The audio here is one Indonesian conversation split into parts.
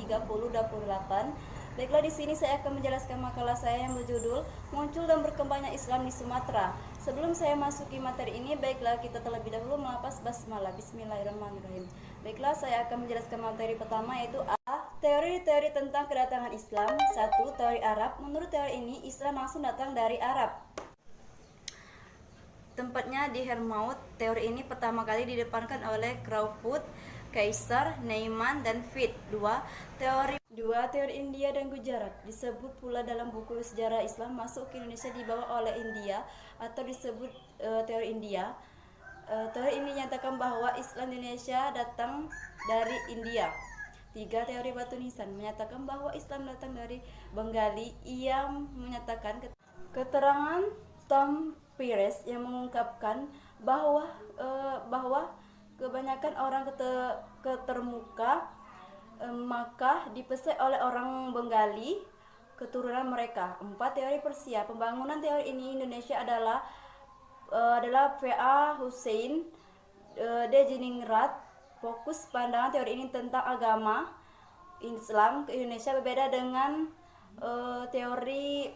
30-28. Baiklah, di sini saya akan menjelaskan makalah saya yang berjudul Muncul dan Berkembangnya Islam di Sumatera. Sebelum saya masuki materi ini, baiklah kita terlebih dahulu melafaz basmalah. Bismillahirrahmanirrahim. Baiklah, saya akan menjelaskan materi pertama, yaitu A. Teori-teori tentang kedatangan Islam. 1. Teori Arab. Menurut teori ini, Islam langsung datang dari Arab. Tempatnya di Hermaut. Teori ini pertama kali didepankan oleh Crawford, Kaisar, Neiman, dan Fitt. 2. Teori India dan Gujarat. Disebut pula dalam buku sejarah Islam masuk ke Indonesia dibawa oleh India atau disebut teori India. Teori ini menyatakan bahwa Islam di Indonesia datang dari India. 3. Teori Batu Nisan menyatakan bahwa Islam datang dari Bengali. Ia menyatakan keterangan Tom Pires yang mengungkapkan bahwa kebanyakan orang ketermuka Makkah dipesai oleh orang Bengali keturunan mereka. 4. Teori Persia. Pembangunan teori ini Indonesia adalah V.A. Hussein de Jiningrat. Fokus pandangan teori ini tentang agama Islam ke Indonesia berbeda dengan teori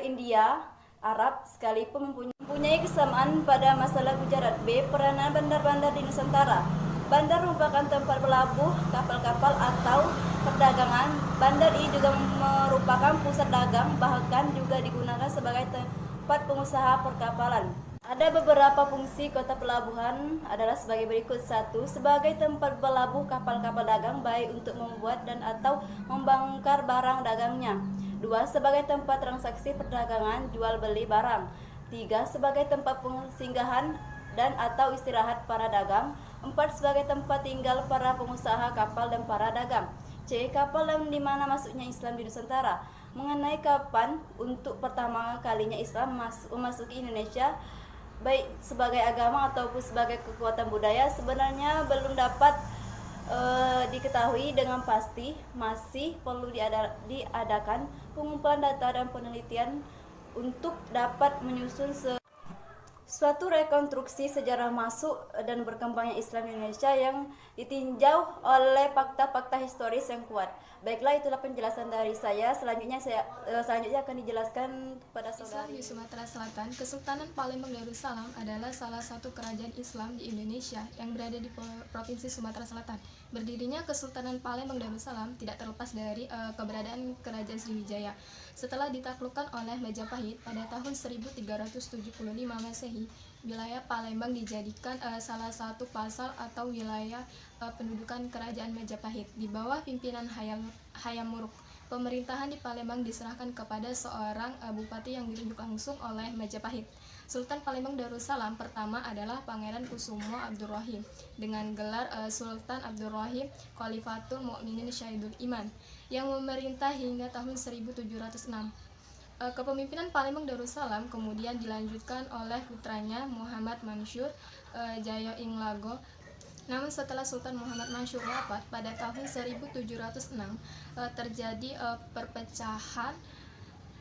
India Arab, sekalipun mempunyai kesamaan pada masalah Gujarat. B. Peranan bandar-bandar di Nusantara. Bandar merupakan tempat berlabuh kapal-kapal atau perdagangan. Bandar ini juga merupakan pusat dagang, bahkan juga digunakan sebagai tempat pengusaha perkapalan. Ada beberapa fungsi kota pelabuhan adalah sebagai berikut. 1. Sebagai tempat berlabuh kapal-kapal dagang, baik untuk membuat dan atau membongkar barang dagangnya. 2. Sebagai tempat transaksi perdagangan, jual beli barang. 3. Sebagai tempat persinggahan dan atau istirahat para dagang. 4. Sebagai tempat tinggal para pengusaha kapal dan para dagang. C. Kapal dan di mana masuknya Islam di Nusantara. Mengenai kapan untuk pertama kalinya Islam memasuki Indonesia, baik sebagai agama ataupun sebagai kekuatan budaya, sebenarnya belum dapat diketahui dengan pasti. Masih perlu diadakan pengumpulan data dan penelitian untuk dapat menyusun suatu rekonstruksi sejarah masuk dan berkembangnya Islam di Indonesia yang ditinjau oleh fakta-fakta historis yang kuat. Baiklah, itulah penjelasan dari saya. Selanjutnya akan dijelaskan pada saudara. Islam di Sumatera Selatan. Kesultanan Palembang Darussalam adalah salah satu kerajaan Islam di Indonesia yang berada di Provinsi Sumatera Selatan. Berdirinya Kesultanan Palembang Darussalam tidak terlepas dari keberadaan Kerajaan Sriwijaya. Setelah ditaklukkan oleh Majapahit pada tahun 1375 Masehi, wilayah Palembang dijadikan salah satu pasal atau wilayah pendudukan Kerajaan Majapahit. Di bawah pimpinan Hayam Wuruk, pemerintahan di Palembang diserahkan kepada seorang bupati yang ditunjuk langsung oleh Majapahit. Sultan Palembang Darussalam pertama adalah Pangeran Kusumo Abdurrahim dengan gelar Sultan Abdurrahim Khalifatul Mukminin Syahidul Iman yang memerintah hingga tahun 1706. Kepemimpinan Palembang Darussalam kemudian dilanjutkan oleh putranya Muhammad Mansur Jaya Inglago. Namun setelah Sultan Muhammad Mansur wafat pada tahun 1706, terjadi perpecahan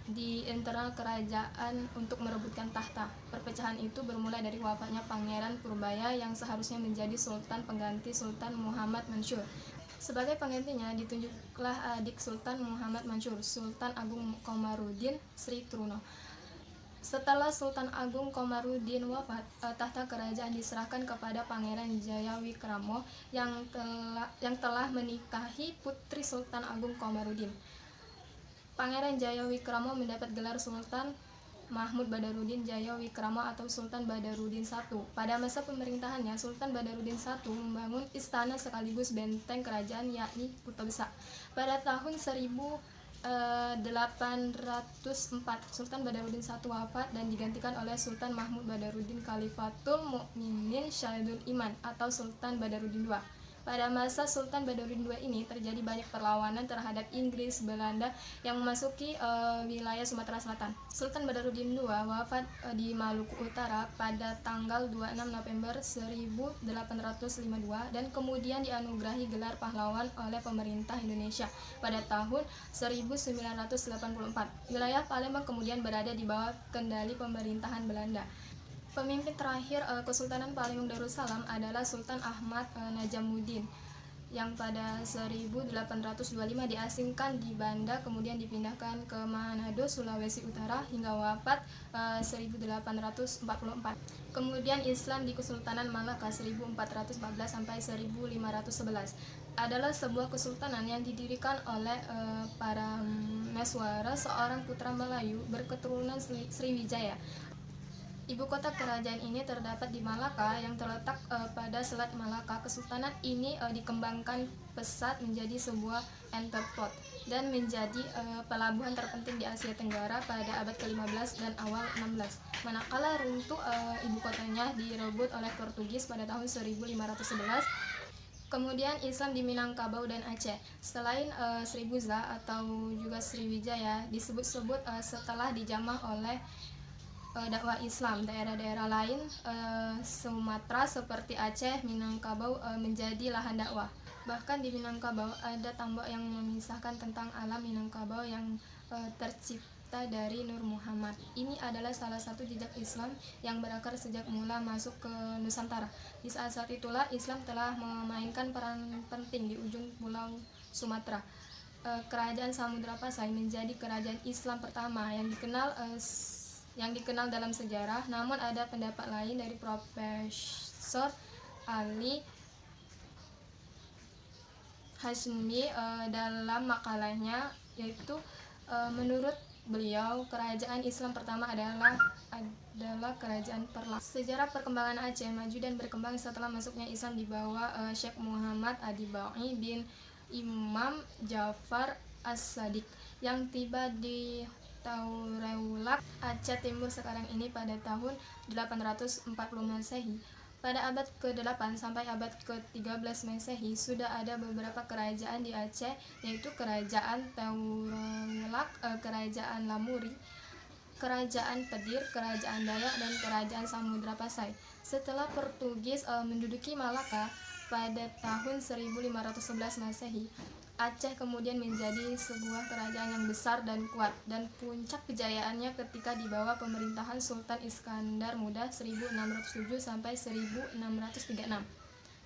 di internal kerajaan untuk merebutkan tahta. Perpecahan itu bermula dari wafatnya Pangeran Purbaya yang seharusnya menjadi sultan pengganti Sultan Muhammad Mansur. Sebagai penggantinya ditunjuklah adik Sultan Muhammad Mansur, Sultan Agung Komarudin Sri Truno. Setelah Sultan Agung Komarudin wafat, tahta kerajaan diserahkan kepada Pangeran Jayawikrama yang telah menikahi putri Sultan Agung Komarudin. Pangeran Jayawikrama mendapat gelar Sultan Mahmud Badarudin Jayawikrama atau Sultan Badarudin I. Pada masa pemerintahannya, Sultan Badarudin I membangun istana sekaligus benteng kerajaan yakni Kuta Besar. Pada tahun 1804, Sultan Badarudin I wafat dan digantikan oleh Sultan Mahmud Badarudin Khalifatul Mukminin Syahidul Iman atau Sultan Badarudin II. Pada masa Sultan Badarudin II ini terjadi banyak perlawanan terhadap Inggris, Belanda yang memasuki wilayah Sumatera Selatan. Sultan Badarudin II wafat di Maluku Utara pada tanggal 26 November 1852 dan kemudian dianugerahi gelar pahlawan oleh pemerintah Indonesia pada tahun 1984. Wilayah Palembang kemudian berada di bawah kendali pemerintahan Belanda. Pemimpin terakhir Kesultanan Palembang Darussalam adalah Sultan Ahmad Najamuddin yang pada 1825 diasingkan di Banda, kemudian dipindahkan ke Manado, Sulawesi Utara hingga wafat 1844. Kemudian Islam di Kesultanan Malaka 1414 sampai 1511 adalah sebuah kesultanan yang didirikan oleh para Meswara, seorang putra Melayu berketurunan Sriwijaya. Ibu kota kerajaan ini terdapat di Malaka yang terletak pada Selat Malaka. Kesultanan ini dikembangkan pesat menjadi sebuah entrepot dan menjadi pelabuhan terpenting di Asia Tenggara pada abad ke-15 dan awal 16. Manakala runtuh ibu kotanya direbut oleh Portugis pada tahun 1511. Kemudian Islam di Minangkabau dan Aceh. Selain Sribuza atau juga Sriwijaya disebut-sebut setelah dijamah oleh dakwah Islam, daerah-daerah lain Sumatera seperti Aceh, Minangkabau menjadi lahan dakwah. Bahkan di Minangkabau ada tambak yang memisahkan tentang alam Minangkabau yang tercipta dari Nur Muhammad. Ini adalah salah satu jejak Islam yang berakar sejak mula masuk ke Nusantara. Di saat-saat itulah Islam telah memainkan peran penting di ujung pulau Sumatera. Kerajaan Samudra Pasai menjadi kerajaan Islam pertama yang dikenal dalam sejarah. Namun ada pendapat lain dari Profesor Ali Hashmi dalam makalahnya, yaitu menurut beliau kerajaan Islam pertama adalah kerajaan Perla. Sejarah perkembangan Aceh maju dan berkembang setelah masuknya Islam di bawah Syekh Muhammad Adibai bin Imam Jafar As-Sadiq yang tiba di Taureulak, Aceh Timur sekarang ini pada tahun 840 Masehi. Pada abad ke-8 sampai abad ke-13 Masehi sudah ada beberapa kerajaan di Aceh, yaitu Kerajaan Taureulak, Kerajaan Lamuri, Kerajaan Pedir, Kerajaan Dayak, dan Kerajaan Samudra Pasai. Setelah Portugis menduduki Malaka pada tahun 1511 Masehi, Aceh kemudian menjadi sebuah kerajaan yang besar dan kuat, dan puncak kejayaannya ketika di bawah pemerintahan Sultan Iskandar Muda 1607 sampai 1636.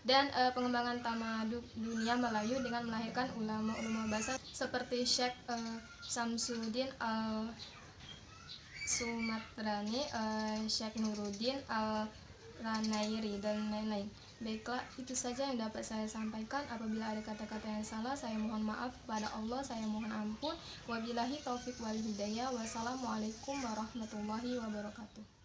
Dan pengembangan tamadun dunia Melayu dengan melahirkan ulama-ulama besar seperti Syekh Samsuddin Al-Sumatrani, Syekh Nuruddin Al-Ranairi, dan lain-lain. Baiklah, itu saja yang dapat saya sampaikan. Apabila ada kata-kata yang salah, saya mohon maaf kepada Allah, saya mohon ampun. Wabillahi taufik wal hidayah. Wassalamualaikum warahmatullahi wabarakatuh.